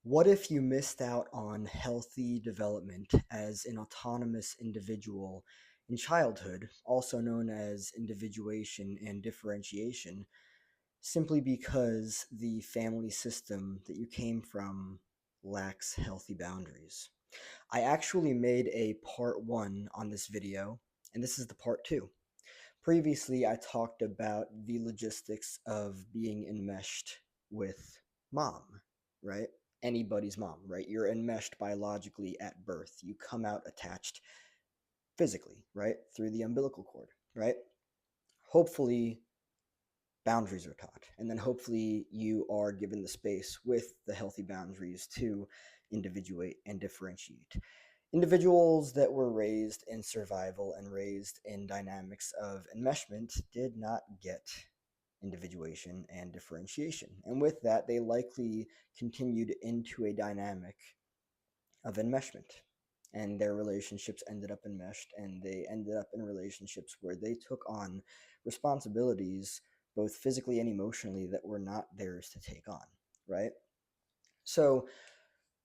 What if you missed out on healthy development as an autonomous individual in childhood, also known as individuation and differentiation, simply because the family system that you came from lacks healthy boundaries? I actually made a part one on this video, and this is the part two. Previously, I talked about the logistics of being enmeshed with mom, right? Anybody's mom, right? You're enmeshed biologically at birth. You come out attached physically, right? Through the umbilical cord, right? Hopefully, boundaries are taught. And then hopefully, you are given the space with the healthy boundaries to individuate and differentiate. Individuals that were raised in survival and raised in dynamics of enmeshment did not get individuation and differentiation. And with that, they likely continued into a dynamic of enmeshment. And their relationships ended up enmeshed, and they ended up in relationships where they took on responsibilities, both physically and emotionally, that were not theirs to take on, right? So,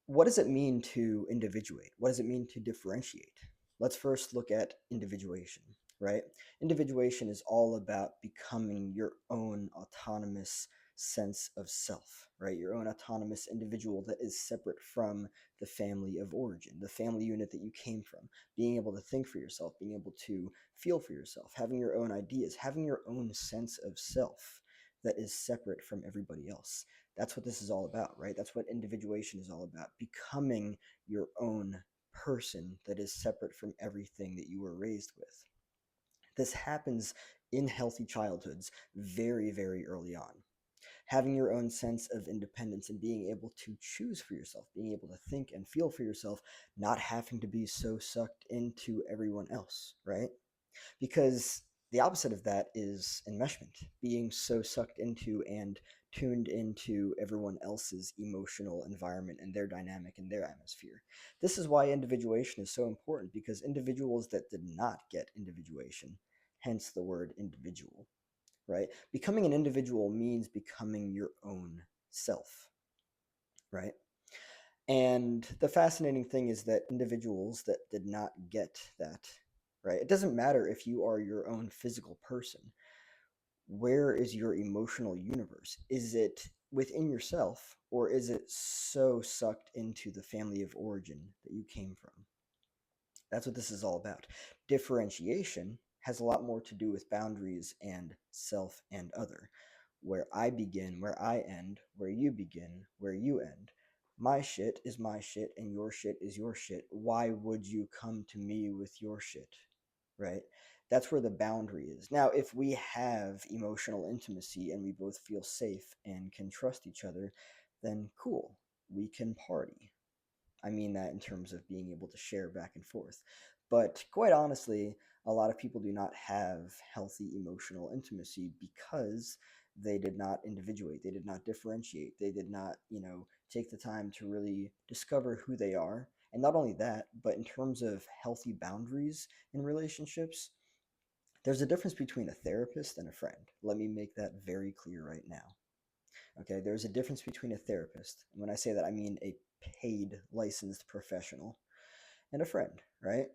what does it mean to individuate? What does it mean to differentiate? Let's first look at individuation, right? Individuation is all about becoming your own autonomous sense of self, right? Your own autonomous individual that is separate from the family of origin, the family unit that you came from, being able to think for yourself, being able to feel for yourself, having your own ideas, having your own sense of self that is separate from everybody else. That's what this is all about, right? That's what individuation is all about. Becoming your own person that is separate from everything that you were raised with. This happens in healthy childhoods very, very early on. Having your own sense of independence and being able to choose for yourself, being able to think and feel for yourself, not having to be so sucked into everyone else, right? Because the opposite of that is enmeshment, being so sucked into and tuned into everyone else's emotional environment and their dynamic and their atmosphere. This is why individuation is so important, because individuals that did not get individuation, hence the word individual, right? Becoming an individual means becoming your own self, right? And the fascinating thing is that individuals that did not get that, right? It doesn't matter if you are your own physical person. Where is your emotional universe? Is it within yourself, or is it so sucked into the family of origin that you came from? That's what this is all about. Differentiation has a lot more to do with boundaries and self and other. Where I begin, where I end, where you begin, where you end. My shit is my shit and your shit is your shit. Why would you come to me with your shit? Right? That's where the boundary is. Now, if we have emotional intimacy and we both feel safe and can trust each other, then cool, we can party. I mean that in terms of being able to share back and forth. But quite honestly, a lot of people do not have healthy emotional intimacy because they did not individuate, they did not differentiate, they did not, take the time to really discover who they are. And not only that, but in terms of healthy boundaries in relationships, there's a difference between a therapist and a friend. Let me make that very clear right now. Okay, there's a difference between a therapist, and when I say that, I mean a paid licensed professional, and a friend, right?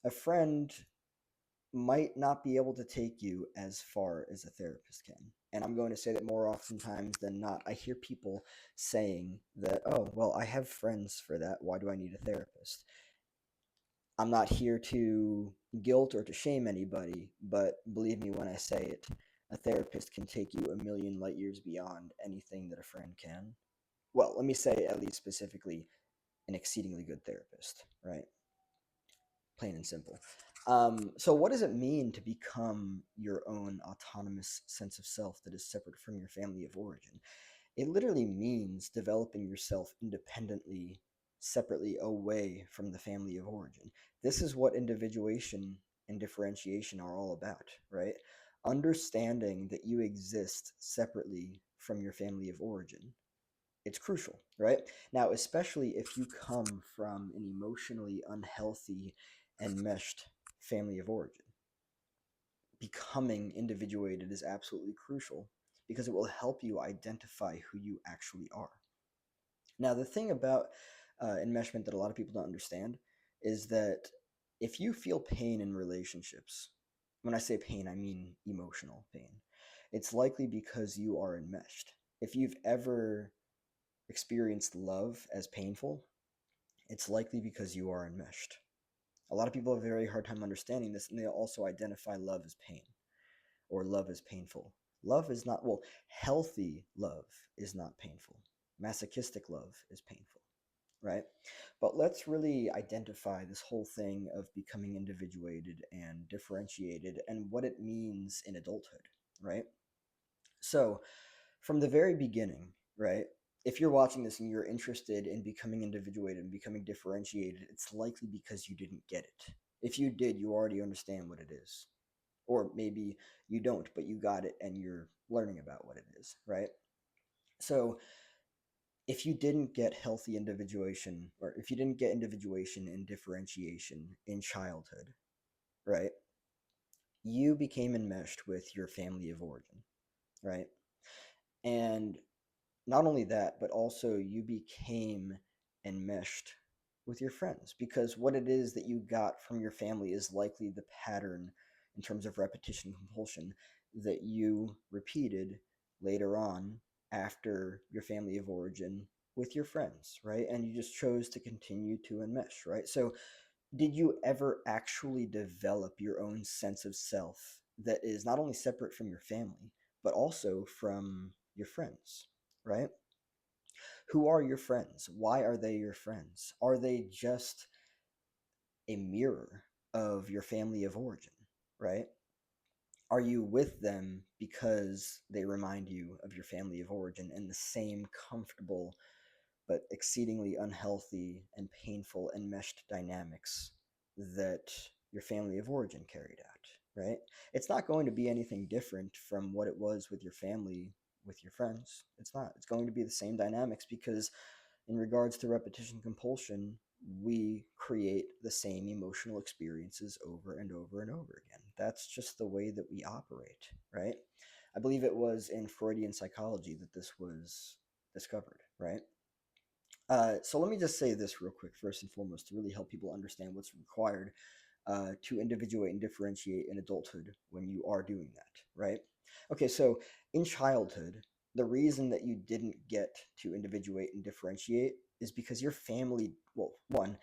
A friend might not be able to take you as far as a therapist can. And I'm going to say that more oftentimes than not, I hear people saying that, oh, well, I have friends for that. Why do I need a therapist? I'm not here to guilt or to shame anybody, but believe me when I say it, a therapist can take you a million light years beyond anything that a friend can. Well, let me say at least specifically an exceedingly good therapist, right? Plain and simple. So, what does it mean to become your own autonomous sense of self that is separate from your family of origin? It literally means developing yourself independently, separately away from the family of origin. This is what individuation and differentiation are all about, right? Understanding that you exist separately from your family of origin. It's crucial, right? Now, especially if you come from an emotionally unhealthy and meshed family of origin, becoming individuated is absolutely crucial because it will help you identify who you actually are. Now, the thing about enmeshment that a lot of people don't understand is that if you feel pain in relationships, when I say pain, I mean emotional pain, it's likely because you are enmeshed. If you've ever experienced love as painful, it's likely because you are enmeshed. A lot of people have a very hard time understanding this, and they also identify love as pain or love as painful. Love is not, well, healthy love is not painful. Masochistic love is painful, right? But let's really identify this whole thing of becoming individuated and differentiated and what it means in adulthood, right? So, from the very beginning, right? If you're watching this and you're interested in becoming individuated and becoming differentiated, it's likely because you didn't get it. If you did, you already understand what it is. Or maybe you don't, but you got it and you're learning about what it is, right? So, if you didn't get healthy individuation, or if you didn't get individuation and differentiation in childhood, right, you became enmeshed with your family of origin, right? And not only that, but also you became enmeshed with your friends because what it is that you got from your family is likely the pattern in terms of repetition compulsion that you repeated later on after your family of origin with your friends, right? And you just chose to continue to enmesh, right? So, did you ever actually develop your own sense of self that is not only separate from your family, but also from your friends, right? Who are your friends? Why are they your friends? Are they just a mirror of your family of origin, right? Are you with them because they remind you of your family of origin and the same comfortable but exceedingly unhealthy and painful enmeshed dynamics that your family of origin carried out, right? It's not going to be anything different from what it was with your family, with your friends. It's not. It's going to be the same dynamics because in regards to repetition compulsion, we create the same emotional experiences over and over and over again. That's just the way that we operate, right? I believe it was in Freudian psychology that this was discovered, right? So let me just say this real quick, first and foremost, to really help people understand what's required to individuate and differentiate in adulthood when you are doing that, right? Okay, so in childhood, the reason that you didn't get to individuate and differentiate is because your family, well, one,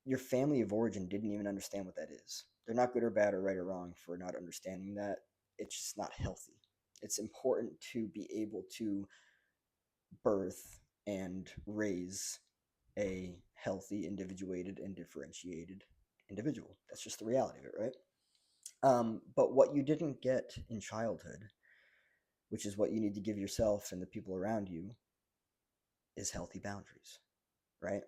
your family of origin didn't even understand what that is. They're not good or bad or right or wrong for not understanding that. It's just not healthy. It's important to be able to birth and raise a healthy, individuated, and differentiated individual. That's just the reality of it, right? But what you didn't get in childhood, which is what you need to give yourself and the people around you, is healthy boundaries, right?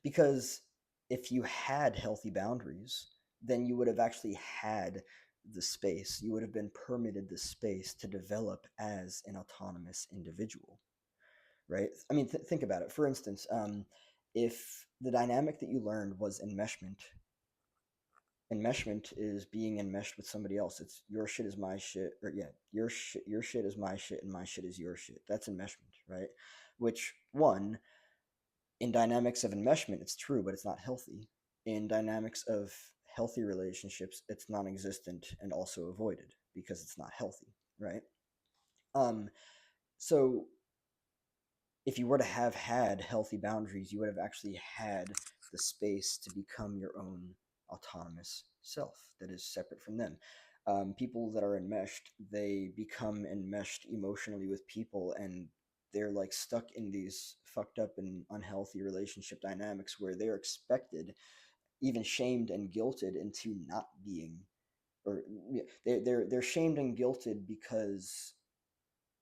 Because if you had healthy boundaries, then you would have actually had the space, you would have been permitted the space to develop as an autonomous individual, right? I mean, think about it. For instance, if the dynamic that you learned was enmeshment, enmeshment is being enmeshed with somebody else. It's your shit is my shit, or yeah, your shit is my shit, and my shit is your shit. That's enmeshment, right? Which one in dynamics of enmeshment, it's true, but it's not healthy. In dynamics of healthy relationships, it's non-existent and also avoided because it's not healthy, right? Um, so if you were to have had healthy boundaries, you would have actually had the space to become your own autonomous self that is separate from them. People that are enmeshed, they become enmeshed emotionally with people, and they're like stuck in these fucked up and unhealthy relationship dynamics where they're expected, even shamed and guilted into not being, or yeah, they're shamed and guilted because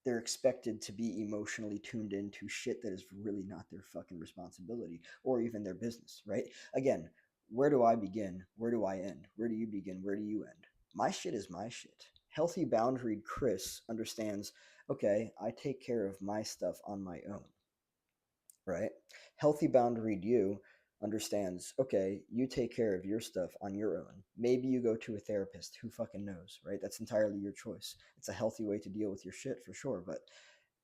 they're expected to be emotionally tuned into shit that is really not their fucking responsibility or even their business, right? Again, where do I begin? Where do I end? Where do you begin? Where do you end? My shit is my shit. Healthy boundaried Chris understands, okay, I take care of my stuff on my own, right? Healthy boundaried you understands, okay, you take care of your stuff on your own. Maybe you go to a therapist, who fucking knows, right? That's entirely your choice. It's a healthy way to deal with your shit for sure, but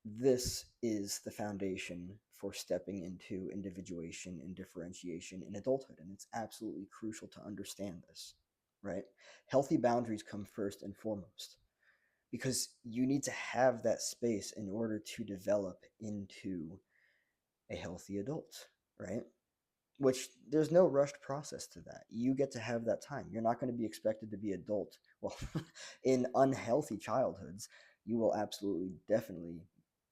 This is the foundation for stepping into individuation and differentiation in adulthood, and it's absolutely crucial to understand this, right? Healthy boundaries come first and foremost because you need to have that space in order to develop into a healthy adult, right? Which there's no rushed process to that. You get to have that time. You're not going to be expected to be adult. Well, in unhealthy childhoods, you will absolutely, definitely,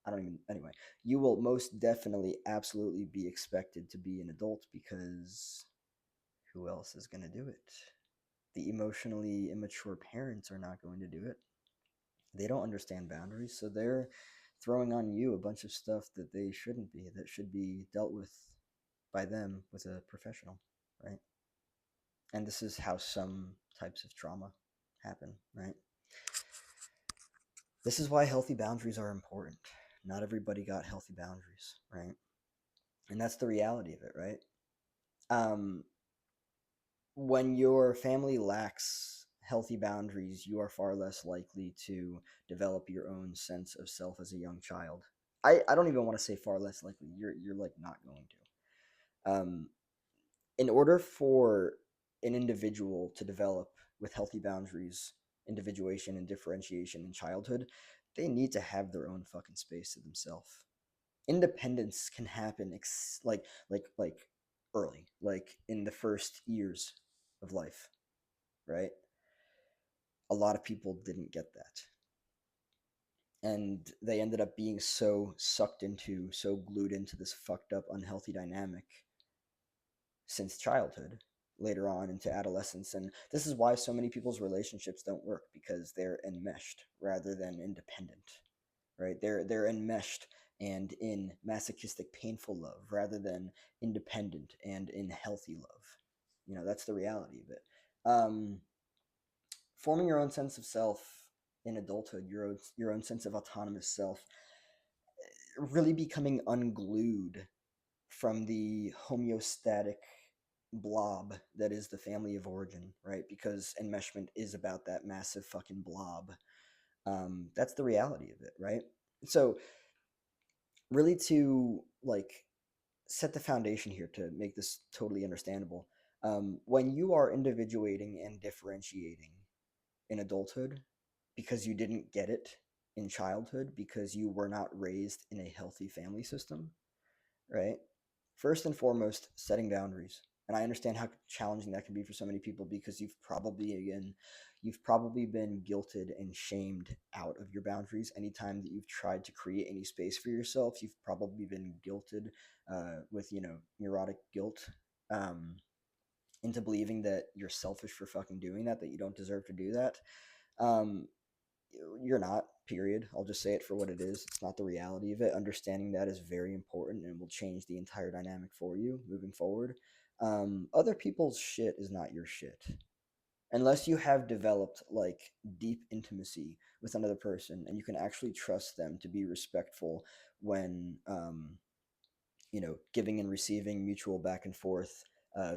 I don't even, anyway, you will most definitely, absolutely be expected to be an adult because who else is going to do it? The emotionally immature parents are not going to do it. They don't understand boundaries, so they're throwing on you a bunch of stuff that they shouldn't be, that should be dealt with by them with a professional, right? And this is how some types of trauma happen, right? This is why healthy boundaries are important. Not everybody got healthy boundaries, right? And that's the reality of it, right? Um, when your family lacks healthy boundaries, you are far less likely to develop your own sense of self as a young child. I don't even want to say far less likely. You're like not going to. In order for an individual to develop with healthy boundaries, individuation, and differentiation in childhood, they need to have their own fucking space to themselves. Independence can happen like early, like in the first years of life, right? A lot of people didn't get that. And they ended up being so sucked into, so glued into this fucked up, unhealthy dynamic since childhood later on into adolescence. And this is why so many people's relationships don't work, because they're enmeshed rather than independent, right? They're enmeshed and in masochistic painful love rather than independent and in healthy love. That's the reality of it. Forming your own sense of self in adulthood, your own sense of autonomous self, really becoming unglued from the homeostatic blob that is the family of origin, right? Because enmeshment is about that massive fucking blob. That's the reality of it, right? So, really, to like set the foundation here to make this totally understandable, when you are individuating and differentiating in adulthood because you didn't get it in childhood because you were not raised in a healthy family system, right? First and foremost, setting boundaries. And I understand how challenging that can be for so many people because you've probably been guilted and shamed out of your boundaries. Anytime that you've tried to create any space for yourself, you've probably been guilted with neurotic guilt, um, into believing that you're selfish for fucking doing that, that you don't deserve to do that. Um, you're not, period. I'll just say it for what it is. It's not the reality of it. Understanding that is very important and will change the entire dynamic for you moving forward. Other people's shit is not your shit. Unless you have developed like deep intimacy with another person and you can actually trust them to be respectful when, giving and receiving mutual back and forth,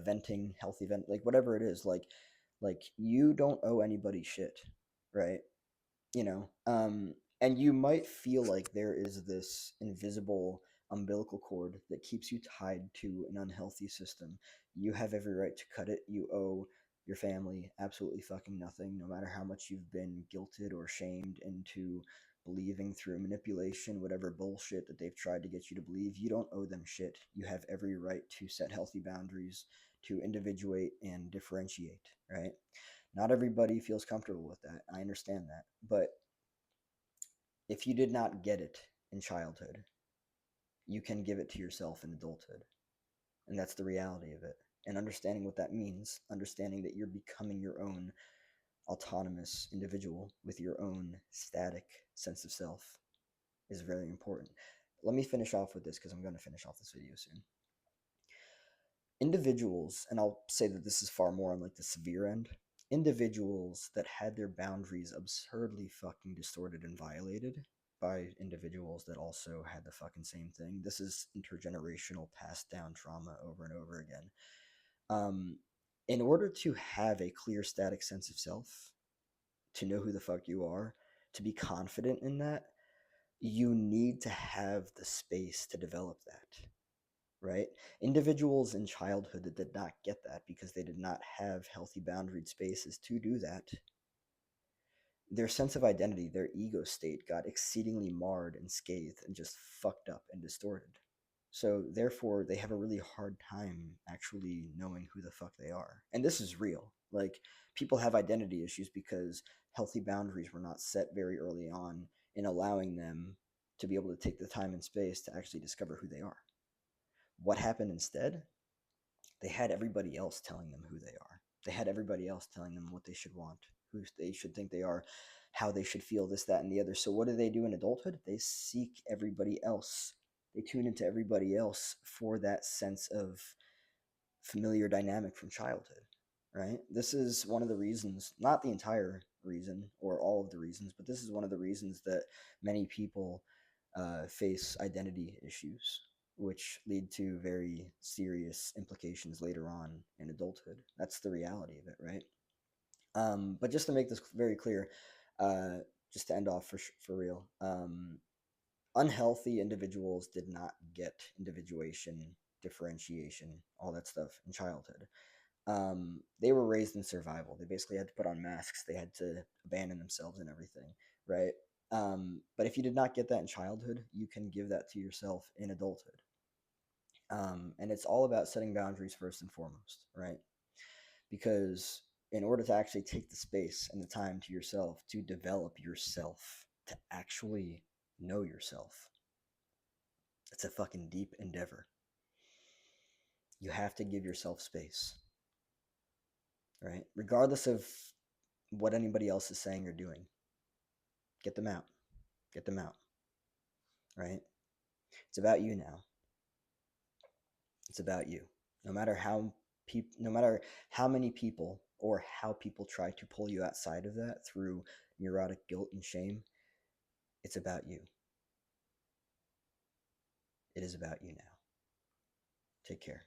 venting, healthy vent, like whatever it is, like you don't owe anybody shit, right? you know um and you might feel like there is this invisible umbilical cord that keeps you tied to an unhealthy system. You have every right to cut it. You owe your family absolutely fucking nothing, no matter how much you've been guilted or shamed into believing through manipulation, whatever bullshit that they've tried to get you to believe. You don't owe them shit. You have every right to set healthy boundaries, to individuate and differentiate, right? Not everybody feels comfortable with that. I understand that. But if you did not get it in childhood, you can give it to yourself in adulthood. And that's the reality of it. And understanding what that means, understanding that you're becoming your own autonomous individual with your own static sense of self, is very important. Let me finish off with this because I'm going to finish off this video soon. Individuals, and I'll say that this is far more on like the severe end, individuals that had their boundaries absurdly fucking distorted and violated by individuals that also had the fucking same thing. This is intergenerational passed down trauma over and over again. Um, in order to have a clear static sense of self, to know who the fuck you are, to be confident in that, You need to have the space to develop that, right? Individuals in childhood that did not get that because they did not have healthy boundaried spaces to do that, their sense of identity, their ego state got exceedingly marred and scathed and just fucked up and distorted. So therefore, they have a really hard time actually knowing who the fuck they are. And this is real. Like, people have identity issues because healthy boundaries were not set very early on in allowing them to be able to take the time and space to actually discover who they are. What happened instead? They had everybody else telling them who they are. They had everybody else telling them what they should want, who they should think they are, how they should feel, this, that, and the other. So what do they do in adulthood? They seek everybody else. They tune into everybody else for that sense of familiar dynamic from childhood, right? This is one of the reasons, not the entire reason or all of the reasons, but this is one of the reasons that many people face identity issues, which lead to very serious implications later on in adulthood. That's the reality of it, right? But just to make this very clear, uh, just to end off for real, unhealthy individuals did not get individuation, differentiation, all that stuff in childhood. They were raised in survival. They basically had to put on masks. They had to abandon themselves and everything, right? But if you did not get that in childhood, you can give that to yourself in adulthood. And it's all about setting boundaries first and foremost, right? Because in order to actually take the space and the time to yourself to develop yourself, to actually know yourself, it's a fucking deep endeavor. You have to give yourself space, right? Regardless of what anybody else is saying or doing, get them out. Get them out, right? It's about you now. It's about you. No matter how no matter how many people or how people try to pull you outside of that through neurotic guilt and shame, it's about you. It is about you now. Take care.